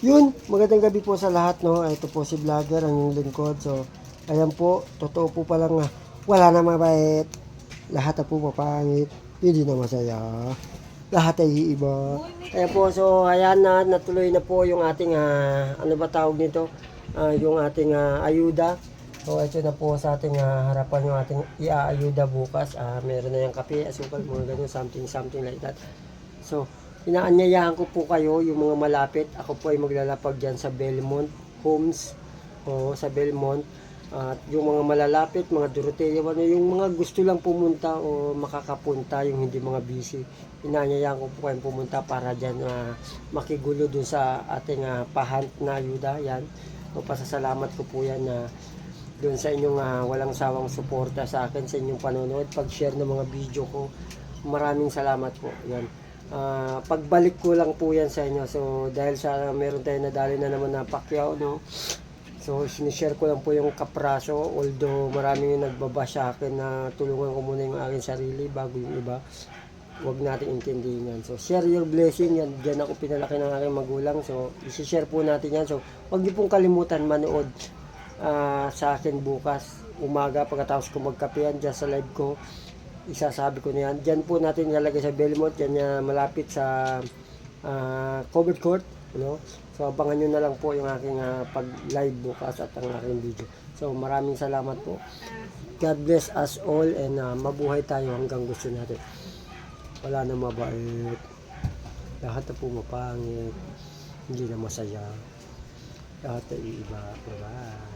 Yun, magandang gabi po sa lahat, no? Ito po si vlogger, ang yung lingkod. So, ayan po, totoo po palang wala na mabait. Lahat na po mapangit. Hindi na masaya. Lahat ay iiba. Ayan po, so ayan na, natuloy na po yung ating, ano ba tawag nito? Yung ating ayuda. So, ito na po sa ating harapan yung ating iaayuda bukas. Meron na yung kape, asukal, mga ganun, something like that. So, inaanyayahan ko po kayo, yung mga malapit. Ako po ay maglalapag dyan sa Belmont Homes o sa Belmont. At yung mga malalapit, mga Doroteo, ano, yung mga gusto lang pumunta o makakapunta, yung hindi mga busy. Inaanyayahan ko po kayong pumunta para dyan makigulo dun sa ating pahant na ayuda. Yan. So, pasasalamat ko po yan na dun sa inyong walang sawang suporta sa akin, sa inyong panonood, pag-share ng mga video ko. Maraming salamat po. Yan. Pagbalik ko lang po yan sa inyo. So, dahil sa meron tayo nadali na naman na Pacquiao, no? So, sinishare ko lang po yung kapraso. Although, maraming yung nagbaba sa akin na tulungan ko muna yung aking sarili bago yung iba. Huwag natin intindihin yan. So, share your blessing. Yan, dyan ako pinalaki ng aking magulang. So, isi-share po natin yan. So, huwag niyo pong kalimutan manood sa akin bukas. Umaga, pagkatapos ko magkape yan dyan sa live ko. Isasabi ko na yan. Diyan po natin ilalagay sa Belmont. Diyan malapit sa covered court. No? So, abangan nyo na lang po yung aking pag-live bukas at ang aking video. So, maraming salamat po. God bless us all and mabuhay tayo hanggang gusto natin. Wala na mabait. Lahat na po mapangit. Hindi na masaya. Lahat na iiba. Bye-bye.